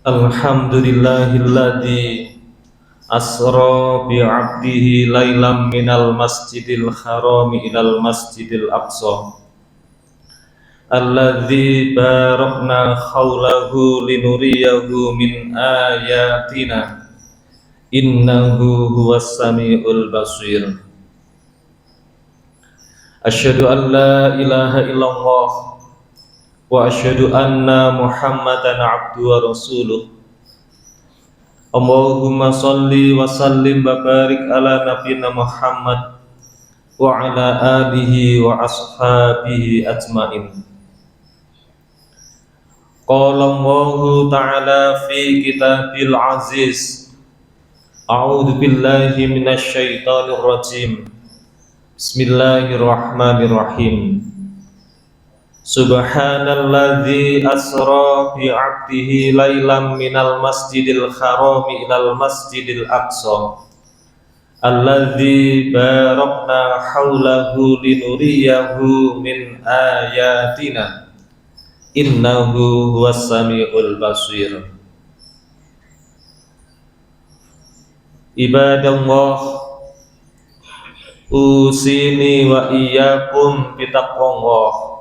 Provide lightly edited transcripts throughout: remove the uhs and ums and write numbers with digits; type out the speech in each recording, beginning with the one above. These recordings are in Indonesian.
Alhamdulillahilladzi asra bi'abdihi lailam minal masjidil harami ilal masjidil aqsa alladzi barakna haulahu linuriyahu min ayatina innahu huwas samiul basir. Asyhadu an la ilaha illallah wa asyhadu anna Muhammadan abduhu wa rasuluh. Allahumma sholli wa sallim wa barik ala nabiyyina Muhammad wa ala alihi wa ashabihi ajmain. Qala Allahu ta'ala fi kitabil aziz. A'udzu billahi minasy syaithanir rajim. Bismillahirrahmanirrahim. Subhanalladzi asra bi'abdihi lailam minal masjidil harami ilal masjidil aqsa alladzi barakna haulahu linuriyahu min ayatina innahu huwas samiul basir. Ibadallah, usini wa iyyakum bitaqwallah.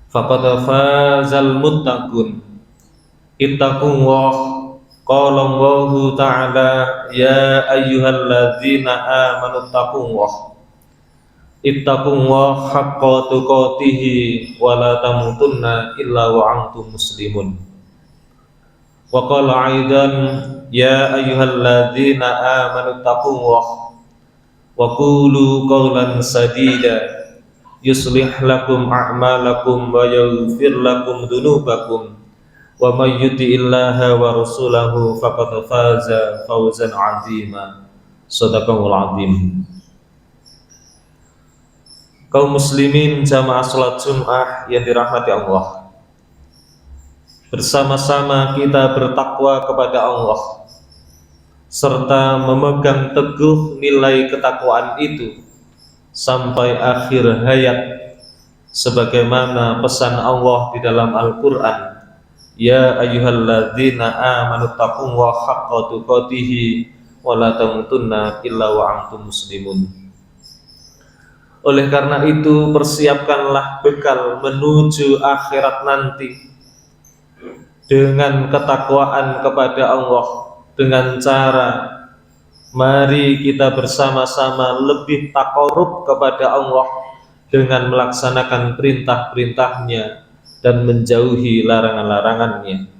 Faqad fazal muttaqun. Ittaqullah. Qala Allahu ta'ala ya ayyuhalladzina amanu taqullah. Ittaqullah haqqa tuqatih wa la tamutunna illa wa antum muslimun. Wa qala aidan ya ayyuhalladzina amanu taqullah wa qulu qawlan sadida yuslih lakum a'malakum wa yaghfir lakum dhunubakum wa may yuti'illaha wa rasulahu faqad faza fawzan 'azima. Shadaqallahul 'azim. Kaum muslimin jamaah salat Jumat yang dirahmati Allah, bersama-sama kita bertakwa kepada Allah serta memegang teguh nilai ketakwaan itu sampai akhir hayat, sebagaimana pesan Allah di dalam Al-Quran, ya ayyuhalladzina amanu taqullaha haqqa tuqatih wa la tamutunna illa wa antum muslimun. Oleh karena itu, persiapkanlah bekal menuju akhirat nanti dengan ketakwaan kepada Allah, dengan cara mari kita bersama-sama lebih takarub kepada Allah dengan melaksanakan perintah-perintahnya dan menjauhi larangan-larangannya.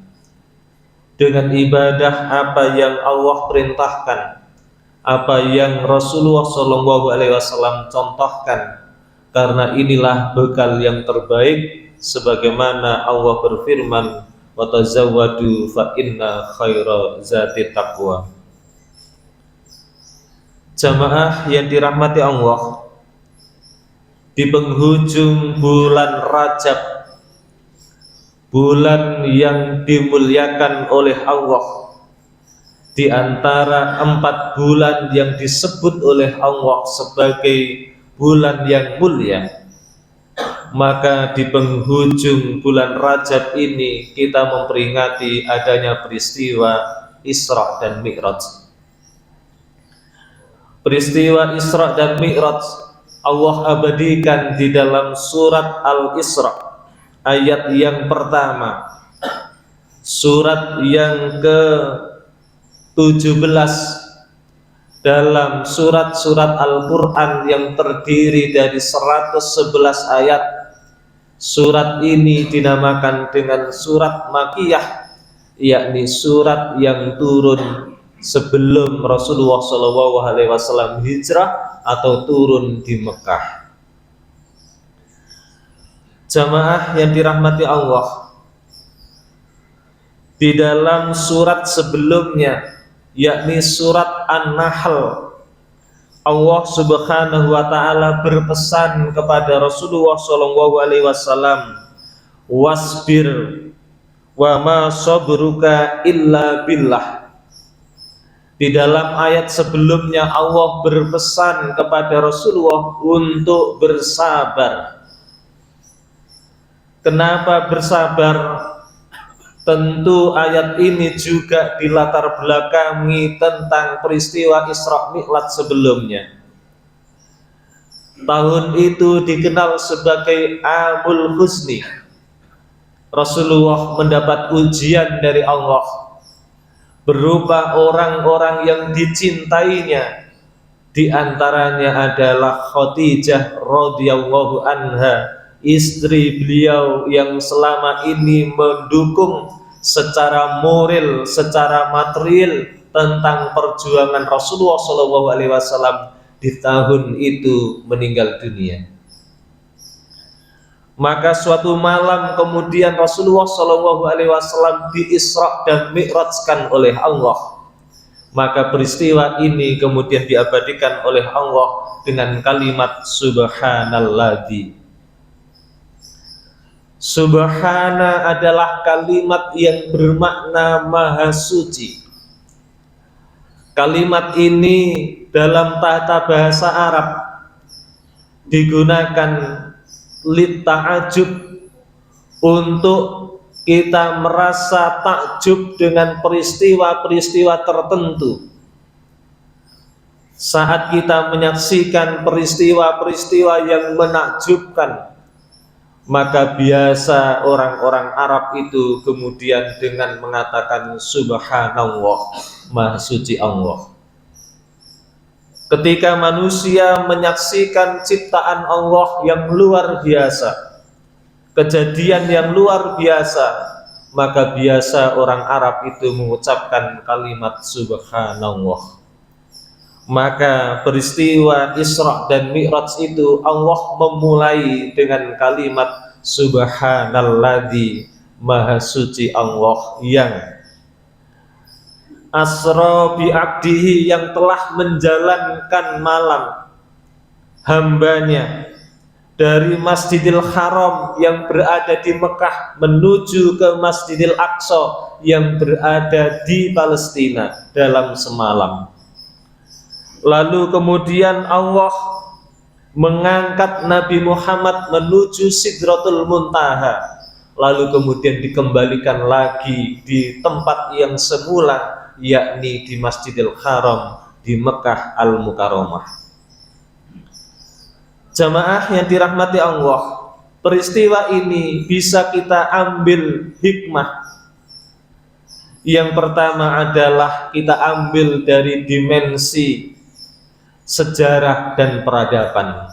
Dengan ibadah apa yang Allah perintahkan, apa yang Rasulullah SAW contohkan, karena inilah bekal yang terbaik, sebagaimana Allah berfirman, wa tazawwadu fa inna khaira zati taqwa. Jamaah yang dirahmati Allah, di penghujung bulan Rajab, bulan yang dimuliakan oleh Allah, di antara 4 bulan yang disebut oleh Allah sebagai bulan yang mulia, maka di penghujung bulan Rajab ini kita memperingati adanya peristiwa Isra dan Mi'raj. Peristiwa Isra dan Mi'raj Allah abadikan di dalam surat Al-Isra ayat yang pertama, surat yang ke-17 dalam surat-surat Al-Quran yang terdiri dari 111 ayat. Surat ini dinamakan dengan surat Makkiyah, yakni surat yang turun sebelum Rasulullah SAW hijrah atau turun di Mekah. Jamaah yang dirahmati Allah, di dalam surat sebelumnya, yakni surat An-Nahl, Allah Subhanahu wa ta'ala berpesan kepada Rasulullah SAW, wasbir wa ma sabruka illa billah. Di dalam ayat sebelumnya Allah berpesan kepada Rasulullah untuk bersabar. Kenapa bersabar? Tentu ayat ini juga dilatar belakangi tentang peristiwa Isra Mi'raj sebelumnya. Tahun itu dikenal sebagai Amul Husni. Rasulullah mendapat ujian dari Allah berupa orang-orang yang dicintainya. Di antaranya adalah Khadijah radhiyallahu anha, istri beliau yang selama ini mendukung secara moral, secara material tentang perjuangan Rasulullah SAW di tahun itu meninggal dunia. Maka suatu malam kemudian Rasulullah SAW di-Isra dan Mi'rajkan oleh Allah. Maka peristiwa ini kemudian diabadikan oleh Allah dengan kalimat Subhanalladzi. Subhana adalah kalimat yang bermakna maha suci. Kalimat ini dalam tata bahasa Arab digunakan litta'ajub, untuk kita merasa takjub dengan peristiwa-peristiwa tertentu. Saat kita menyaksikan peristiwa-peristiwa yang menakjubkan, maka biasa orang-orang Arab itu kemudian dengan mengatakan Subhanallah, Maha Suci Allah. Ketika manusia menyaksikan ciptaan Allah yang luar biasa, kejadian yang luar biasa, maka biasa orang Arab itu mengucapkan kalimat Subhanallah. Maka peristiwa Isra dan Mi'raj itu Allah memulai dengan kalimat Subhanalladzi, Maha Suci Allah yang asra bi'abdihi, yang telah menjalankan malam hambanya dari Masjidil Haram yang berada di Mekah menuju ke Masjidil Aqsa yang berada di Palestina dalam semalam. Lalu kemudian Allah mengangkat Nabi Muhammad menuju Sidratul Muntaha, lalu kemudian dikembalikan lagi di tempat yang semula, yakni di Masjidil Haram di Mekah Al-Mukarramah. Jamaah yang dirahmati Allah, peristiwa ini bisa kita ambil hikmah. Yang pertama adalah kita ambil dari dimensi sejarah dan peradaban.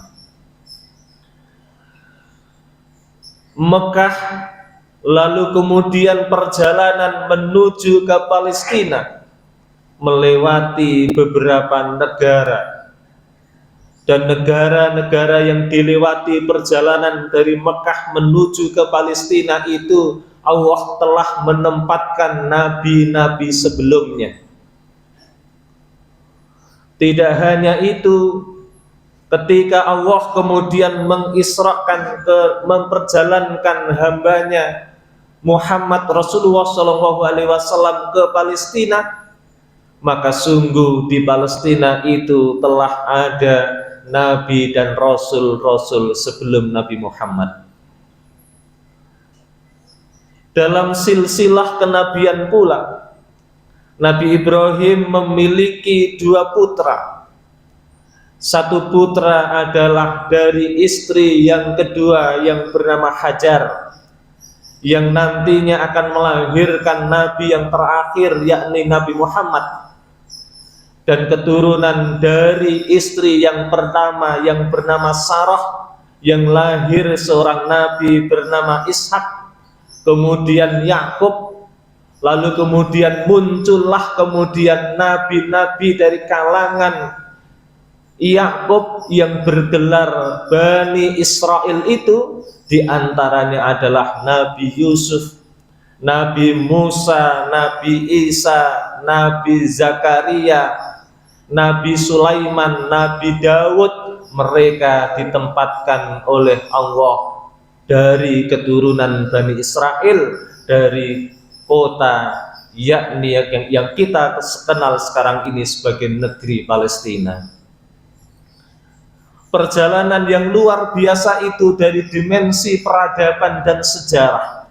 Mekah, lalu kemudian perjalanan menuju ke Palestina, melewati beberapa negara. Dan negara-negara yang dilewati perjalanan dari Mekah menuju ke Palestina itu Allah telah menempatkan nabi-nabi sebelumnya. Tidak hanya itu, ketika Allah kemudian mengisrakan, memperjalankan hambanya Muhammad Rasulullah SAW ke Palestina, maka sungguh di Palestina itu telah ada nabi dan rasul-rasul sebelum Nabi Muhammad. Dalam silsilah kenabian pula, Nabi Ibrahim memiliki 2 putra. Satu putra adalah dari istri yang kedua yang bernama Hajar, yang nantinya akan melahirkan nabi yang terakhir, yakni Nabi Muhammad. Dan keturunan dari istri yang pertama yang bernama Sarah, yang lahir seorang nabi bernama Ishak, kemudian Yakub, lalu kemudian muncullah kemudian nabi-nabi dari kalangan Yakub yang bergelar Bani Israel itu, diantaranya adalah Nabi Yusuf, Nabi Musa, Nabi Isa, Nabi Zakaria, Nabi Sulaiman, Nabi Daud. Mereka ditempatkan oleh Allah dari keturunan Bani Israel, dari kota yakni yang kita kenal sekarang ini sebagai negeri Palestina. Perjalanan yang luar biasa itu dari dimensi peradaban dan sejarah.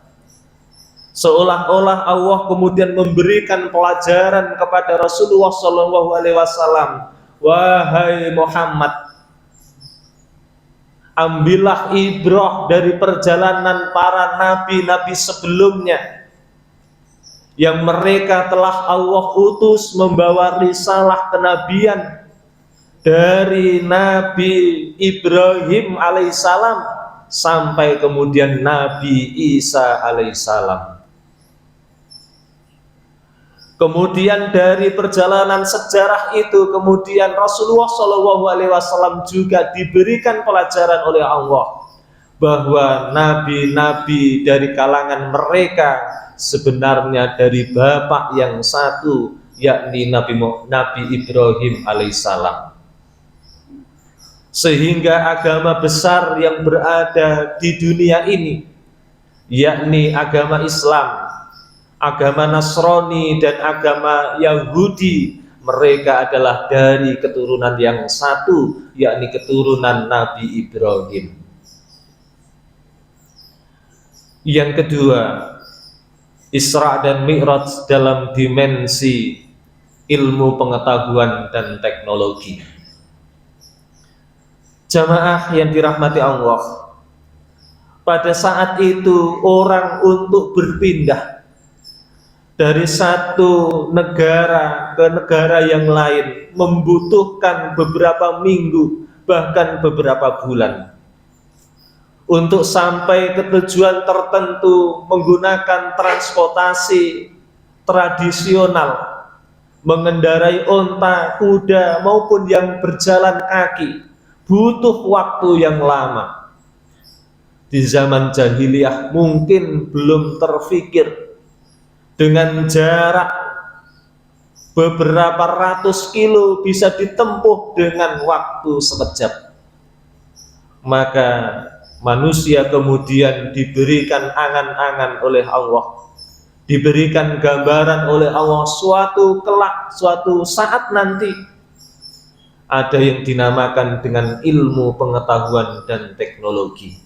Seolah-olah Allah kemudian memberikan pelajaran kepada Rasulullah SAW. Wahai Muhammad, ambillah ibrah dari perjalanan para nabi-nabi sebelumnya, yang mereka telah Allah utus membawa risalah kenabian dari Nabi Ibrahim alaihissalam sampai kemudian Nabi Isa alaihissalam. Kemudian dari perjalanan sejarah itu kemudian Rasulullah SAW juga diberikan pelajaran oleh Allah bahwa nabi-nabi dari kalangan mereka sebenarnya dari bapak yang satu, yakni Nabi Ibrahim alaihissalam. Sehingga agama besar yang berada di dunia ini, yakni agama Islam, agama Nasrani dan agama Yahudi, mereka adalah dari keturunan yang satu, yakni keturunan Nabi Ibrahim. Yang kedua, Isra dan Mi'raj dalam dimensi ilmu pengetahuan dan teknologi. Jamaah yang dirahmati Allah, pada saat itu orang untuk berpindah dari satu negara ke negara yang lain membutuhkan beberapa minggu, bahkan beberapa bulan. Untuk sampai ke tujuan tertentu menggunakan transportasi tradisional, mengendarai onta, kuda maupun yang berjalan kaki, butuh waktu yang lama. Di zaman jahiliyah mungkin belum terfikir dengan jarak beberapa ratus kilo bisa ditempuh dengan waktu sekejap. Maka manusia kemudian diberikan angan-angan oleh Allah, diberikan gambaran oleh Allah suatu kelak, suatu saat nanti ada yang dinamakan dengan ilmu pengetahuan dan teknologi.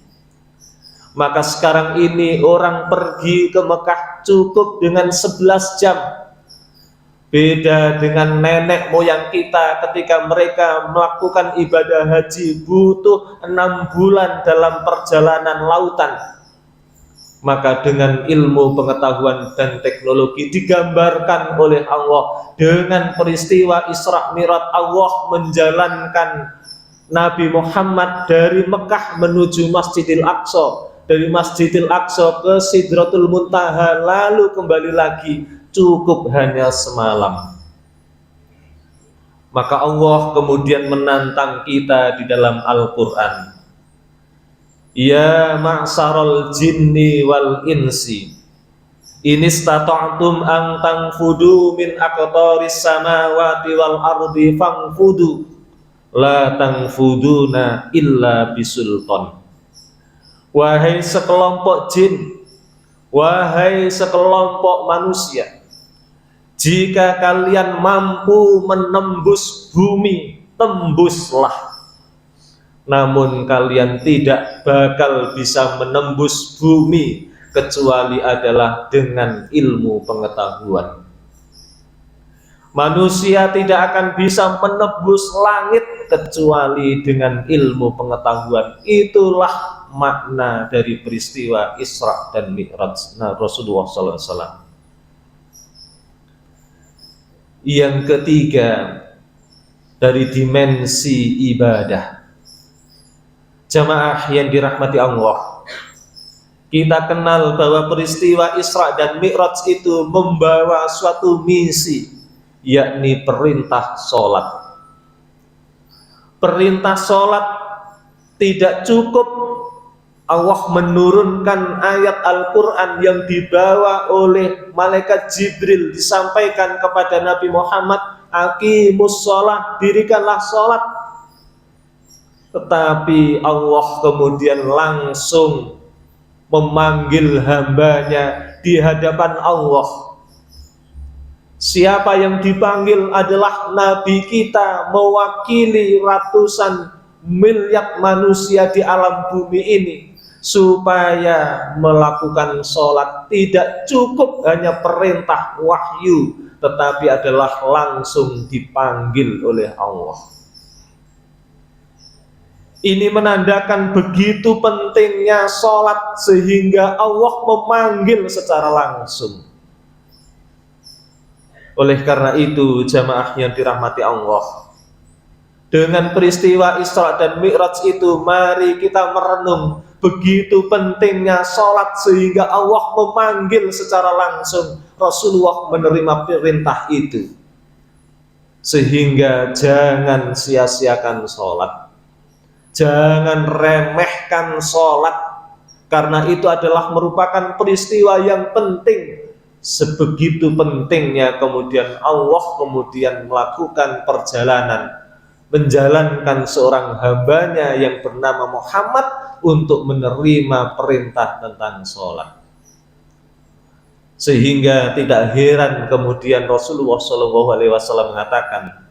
Maka sekarang ini orang pergi ke Mekah cukup dengan 11 jam. Beda dengan nenek moyang kita ketika mereka melakukan ibadah haji butuh 6 bulan dalam perjalanan lautan. Maka dengan ilmu pengetahuan dan teknologi digambarkan oleh Allah dengan peristiwa Isra Mi'raj, Allah menjalankan Nabi Muhammad dari Mekah menuju Masjidil Aqsa, dari Masjidil Aqsa ke Sidratul Muntaha, lalu kembali lagi cukup hanya semalam. Maka Allah kemudian menantang kita di dalam Al-Quran. Ya ma'syaral jinni wal insi, in istata'tum an tanfudu min aqtaris samawati wal ardi fangfudu, la tanfuduna illa bisultan. Wahai sekelompok jin, wahai sekelompok manusia, jika kalian mampu menembus bumi, tembuslah. Namun kalian tidak bakal bisa menembus bumi kecuali adalah dengan ilmu pengetahuan. Manusia tidak akan bisa menembus langit kecuali dengan ilmu pengetahuan. Itulah makna dari peristiwa Isra dan Mi'raj Rasulullah SAW. Yang ketiga, dari dimensi ibadah. Jamaah yang dirahmati Allah, kita kenal bahwa peristiwa Isra dan Mi'raj itu membawa suatu misi, yakni perintah sholat. Perintah sholat tidak cukup Allah menurunkan ayat Al-Quran yang dibawa oleh malaikat Jibril disampaikan kepada Nabi Muhammad, aqimus sholat, dirikanlah sholat. Tetapi Allah kemudian langsung memanggil hambanya di hadapan Allah. Siapa yang dipanggil adalah Nabi kita, mewakili ratusan miliar manusia di alam bumi ini, supaya melakukan sholat tidak cukup hanya perintah wahyu, tetapi adalah langsung dipanggil oleh Allah. Ini menandakan begitu pentingnya sholat sehingga Allah memanggil secara langsung. Oleh karena itu, jamaah yang dirahmati Allah, dengan peristiwa Isra dan Mi'raj itu, mari kita merenung begitu pentingnya sholat sehingga Allah memanggil secara langsung. Rasulullah menerima perintah itu, sehingga jangan sia-siakan sholat, jangan remehkan sholat, karena itu adalah merupakan peristiwa yang penting. Sebegitu pentingnya kemudian Allah kemudian melakukan perjalanan, menjalankan seorang hambanya yang bernama Muhammad untuk menerima perintah tentang sholat. Sehingga tidak heran kemudian Rasulullah SAW mengatakan,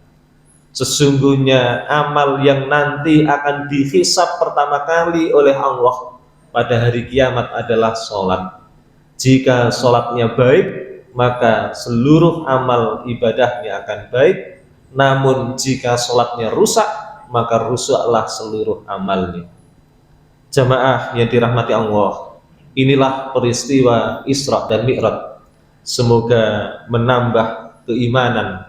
sesungguhnya amal yang nanti akan dihisab pertama kali oleh Allah pada hari kiamat adalah sholat. Jika sholatnya baik, maka seluruh amal ibadahnya akan baik. Namun jika sholatnya rusak, maka rusaklah seluruh amalnya. Jamaah yang dirahmati Allah, inilah peristiwa Isra dan Mi'raj. Semoga menambah keimanan,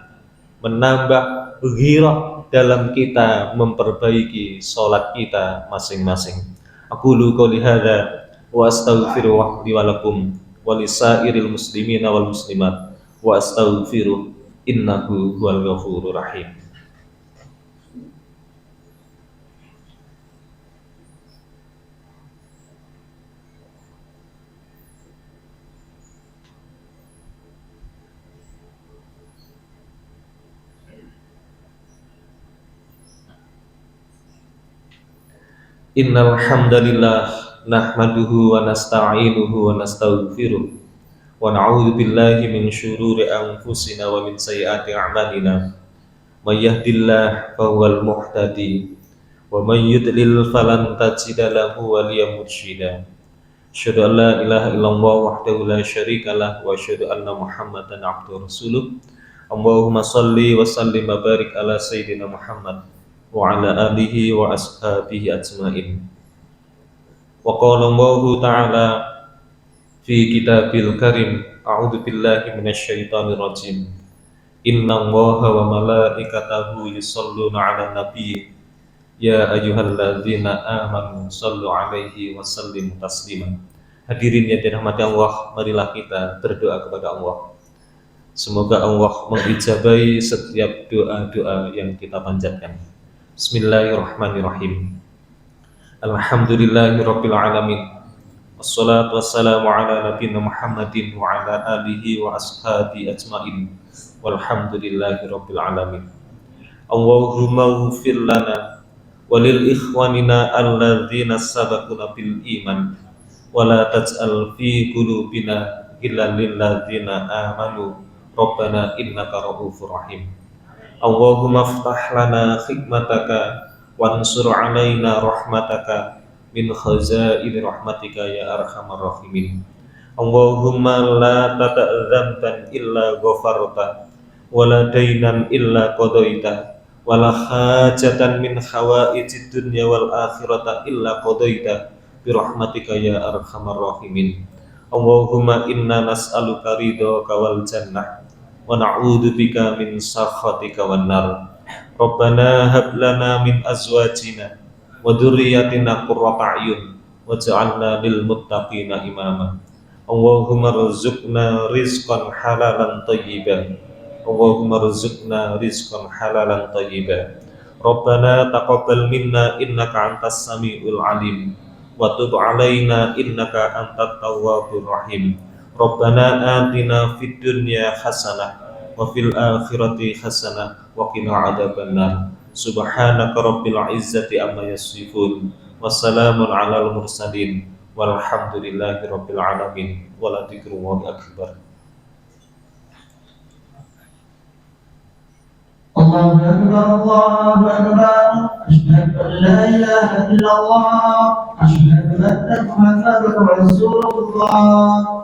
menambah ghirah dalam kita memperbaiki sholat kita masing-masing. Aqulu qouli hadza wa astaghfiru li wa lakum wa lisairil muslimina wal muslimat wa astaghfiru innahu huwal ghafurur rahim. Innal hamdalillah nahmaduhu wa nasta'inuhu wa nastaghfiruh wa na'udzu billahi min syururi anfusina wa min sayyiati a'malina. May yahdihillahu fahuwal muhtadi wa may yudlil falan tajida lahu waliyyan mursyida. Asyhadu an la ilaha illallah wahdahu la syarikalah wa asyhadu anna Muhammadan abduhu rasuluh. Allahumma shalli wa sallim wa barik ala sayyidina Muhammad wa ala alihi wa ashabihi ajmain. Wa qala Allahu ta'ala fi kitabil karim, a'udzu billahi minasyaitonir rajim. Innallaha wa malaikatahu yusholluna 'alan nabiy ya ayyuhalladzina amanu shallu 'alaihi wa sallimu taslima. Hadirin yang dirahmati Allah, marilah kita berdoa kepada Allah. Semoga Allah mengijabahi setiap doa-doa yang kita panjatkan. Bismillahirrahmanirrahim. Alhamdulillahirabbil alamin. Wassalatu wassalamu ala nabiyina Muhammadin wa ala alihi wa ashabihi ajmain. Walhamdulillahirabbil alamin. Allahumma ighfir lana wa lil ikhwanina alladzina sabaquna bil iman wa la taj'al fi qulubina ghillan lil ladzina amanu rabbana innaka ra'ufur rahim. Allahumma aftah lana hikmataka wansur alaina rahmataka min khazaini rahmatika ya arhamar rahimin. Allahumma la tata'dzamban illa ghafarta wa la dainan illa qadaita wa la hajatan min hawaijid dunya wal akhirata illa qadaita bi rahmatika ya arhamar rahimin. Allahumma inna nas'aluka ridhaka wal jannah wa na'udzu bika min sakhatika wan nar. Rabbana hab lana min azwajina wa dzurriyyatina qurrata a'yun waj'alna lil muttaqina imama. Allahumma rzuqna rizqan halalan thayyiban. Allahumma rzuqna rizqan halalan thayyiban. Rabbana taqabbal minna innaka antas samiul alim wa tub 'alaina innaka antat tawwabur rahim. Rabbana atina fid dunya hasanah wa fil akhirati hasanah wa qina adzabannar. Subhanaka rabbil izzati amma yasifun. Wassalamun alal mursalin walhamdulillahi rabbil alamin. Wala dzikrullahi akbar. Allahu akbar, Allahu akbar. Asyhadu an la ilaha illallah. Asyhadu Muhammad Rasulullah